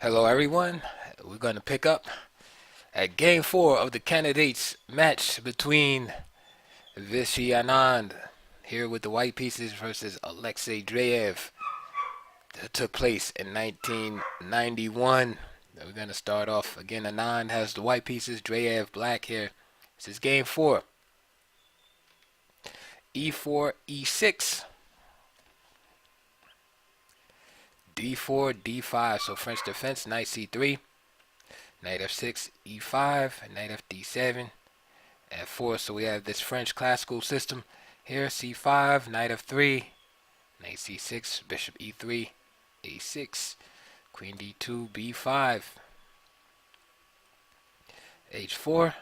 Hello, everyone. We're going to pick up at game four of the candidates match between Vishy Anand here with the white pieces versus Alexei Dreev that took place in 1991. We're going to start off again. Anand has the white pieces, Dreev black here. This is game four. E4, E6, D4, D5. So French defense, knight C3, knight F6, E5, knight FD7, F4. So we have this French classical system here. C5, knight F3, knight C6, bishop E3, A6, queen D2, B5, H4,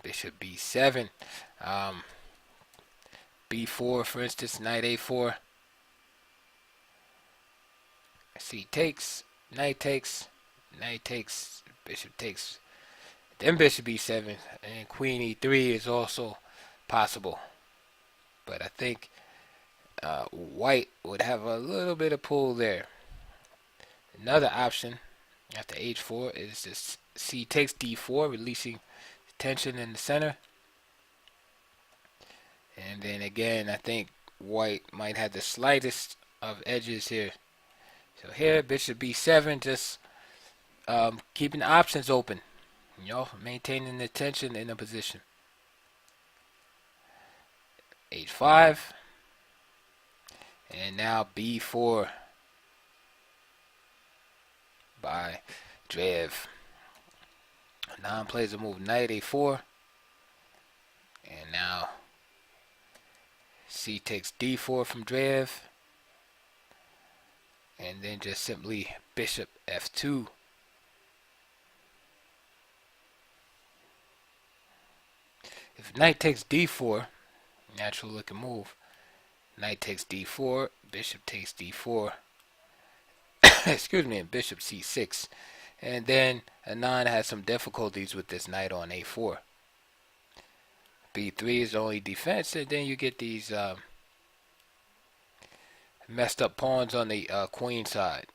bishop B7, B4 for instance, knight A4, C takes, knight takes, knight takes, bishop takes, then bishop E7, and queen E3 is also possible. But I think white would have a little bit of pull there. Another option after H4 is this C takes D4, releasing tension in the center. And then again, I think white might have the slightest of edges here. So here, bishop B7, just keeping the options open, maintaining the tension in the position. H5, and now B4 by Dreev. Now plays a move knight A4, and now C takes D4 from Dreev, and then just simply bishop F2. If knight takes D4, natural looking move. Knight takes D4, bishop takes D4, excuse me, and bishop C6. And then Anand has some difficulties with this knight on A4. B3 is the only defense, and then you get these messed up pawns on the queen side.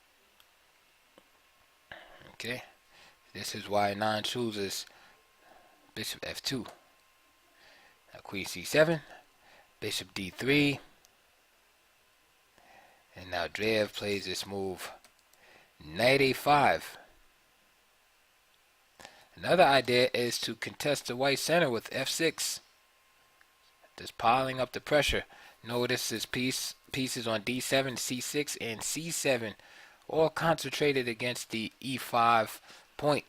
Okay, this is why Anand chooses bishop F2. Now queen C7, bishop D3, and now Dreev plays this move knight A5. Another idea is to contest the white center with F6, just piling up the pressure. Notice his pieces on D7, C6, and C7, all concentrated against the E5 point.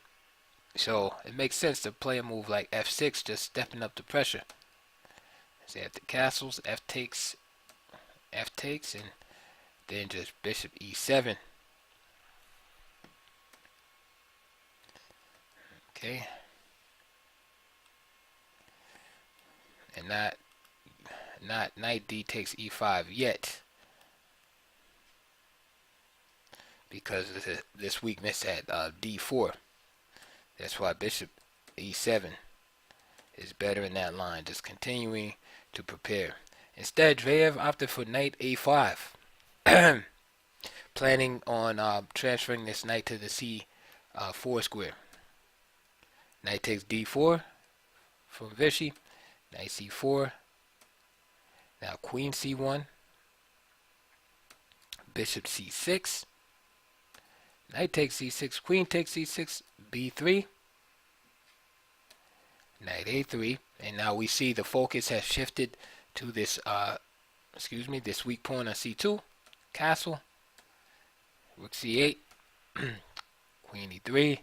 So it makes sense to play a move like F6, just stepping up the pressure. So after castles, F takes, and then just bishop E7. Okay, and not knight D takes E5 yet, because of this weakness at D4. That's why bishop E7 is better in that line, just continuing to prepare. Instead, Dreev opted for knight A5, planning on transferring this knight to the C4 square. Knight takes D4 from Vishy, knight C4, now queen C1, bishop C6, knight takes C6, queen takes C6, B3, knight A3, and now we see the focus has shifted to this, this weak pawn on C2, castle, rook C8, queen E3,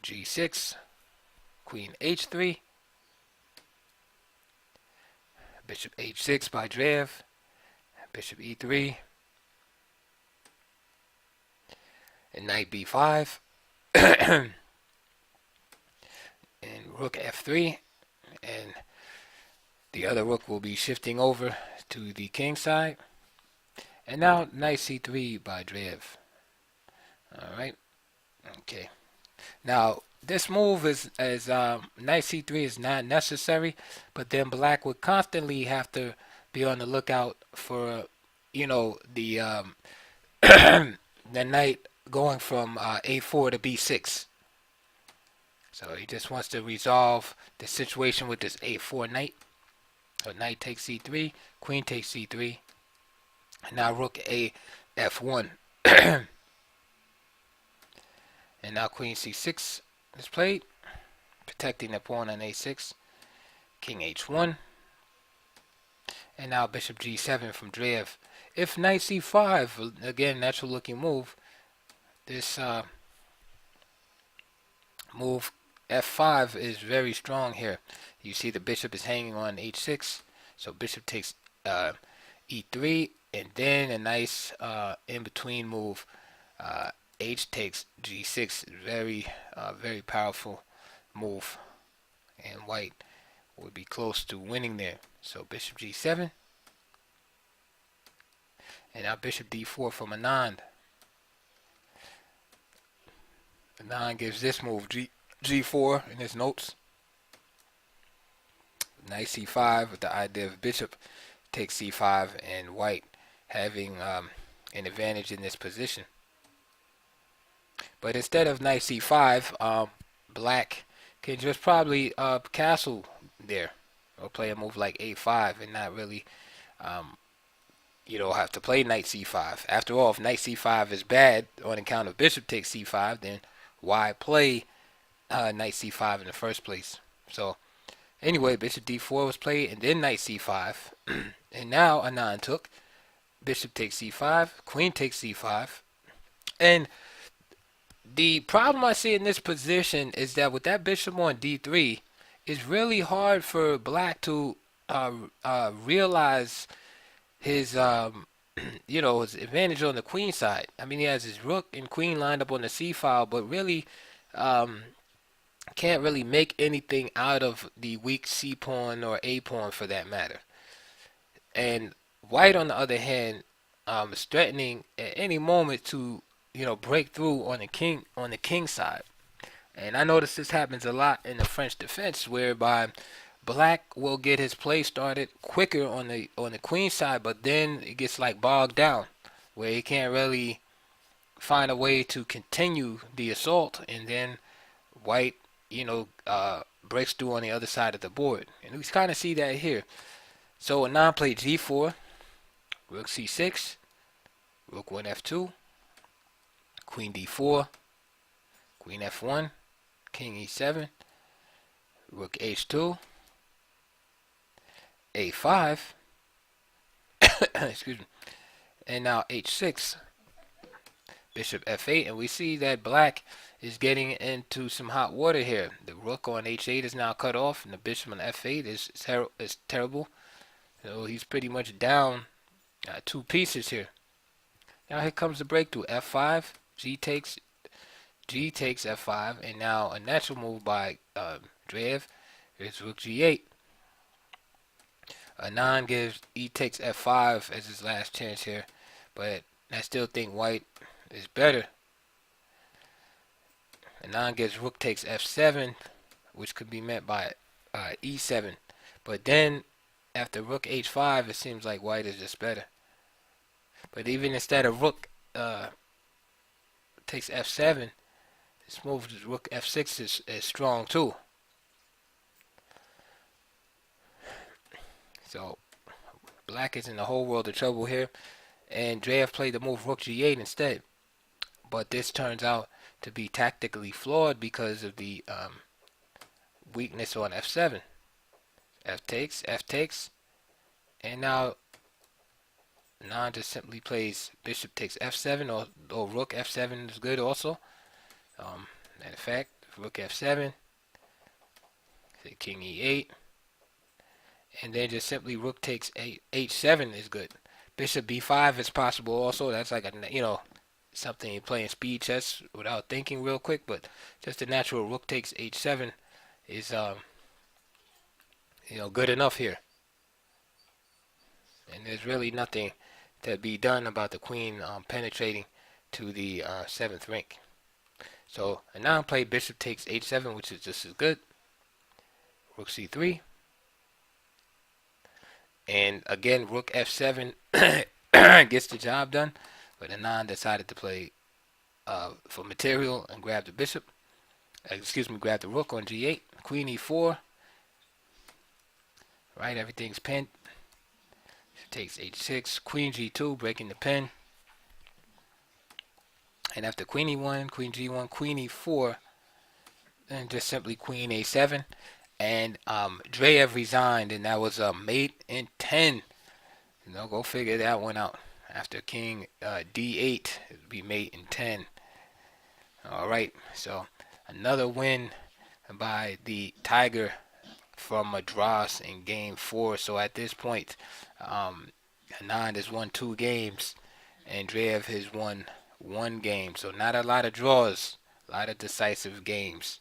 G6, queen H3, bishop H6 by Dreev, bishop E3, and knight B5, and rook F3, and the other rook will be shifting over to the king side, and now knight C3 by Dreev. Alright, okay. Now, this move is knight c3 is not necessary, but then black would constantly have to be on the lookout for, the the knight going from a4 to b6. So he just wants to resolve the situation with this a4 knight. So knight takes c3, queen takes c3, and now rook a f1. And now queen c6 is played, protecting the pawn on a6. King h1. And now bishop g7 from Dreev. If knight c5, again, natural looking move, this move f5 is very strong here. You see the bishop is hanging on h6, so bishop takes e3, and then a nice in-between move, h takes g6. Very, very powerful move, and white would be close to winning there. So bishop g7, and now bishop d4 from Anand. Anand gives this move g4 in his notes. Knight c5 with the idea of bishop takes c5, and white having an advantage in this position. But instead of knight c5, black can just probably castle there, or play a move like a5, and not really have to play knight c5. After all, if knight c5 is bad on account of bishop takes c5, then why play knight c5 in the first place? So anyway, bishop d4 was played, and then knight c5. And now Anand took. Bishop takes c5, queen takes c5. And the problem I see in this position is that with that bishop on d3, it's really hard for black to realize his his advantage on the queen side. I mean, he has his rook and queen lined up on the c file, but really can't really make anything out of the weak c pawn or a pawn for that matter. And white, on the other hand, is threatening at any moment to break through on the king side. And I notice this happens a lot in the French defense, whereby black will get his play started quicker on the queen side, but then it gets like bogged down, where he can't really find a way to continue the assault, and then white breaks through on the other side of the board. And we kind of see that here. So Anand played g4, rook c6, rook 1 f2, queen d4, queen f1, king e7, rook h2, a5, excuse me, and now h6, bishop f8, and we see that black is getting into some hot water here. The rook on h8 is now cut off, and the bishop on f8 is terrible. So he's pretty much down 2 pieces here. Now here comes the breakthrough. f5, g takes f5, and now a natural move by Dreev is rook g8. Anand gives e takes f5 as his last chance here, but I still think white is better. Anand gives rook takes f7, which could be met by e7. But then after rook h5, it seems like white is just better. But even instead of rook takes f7, this move to rook f6 is strong too. So black is in a whole world of trouble here, and Dreev played the move rook g8 instead. But this turns out to be tactically flawed because of the weakness on f7. F takes, and now Anand just simply plays bishop takes f7, or rook f7 is good also. Matter of fact, rook f7, say king e8, and then just simply rook takes h7 is good. Bishop b5 is possible also. That's like something you play in speed chess without thinking real quick, but just a natural rook takes h7 is good enough here. And there's really nothing to be done about the queen penetrating to the 7th rank. So Anand played bishop takes h7, which is just as good. Rook c3. And again, rook f7 gets the job done. But Anand decided to play for material and grab the bishop. Grab the rook on g8. Queen e4. Right, everything's pinned. Takes h6. Queen g2, breaking the pin. And after queen e1, queen g1, queen e4, then just simply queen a7. And Dreev resigned, and that was mate in 10. Go figure that one out. After king d8, it would be mate in 10. All right, so another win by the Tiger from Madras in game 4. So at this point, Anand has won 2 games, and Dreev has won 1 game. So not a lot of draws, a lot of decisive games.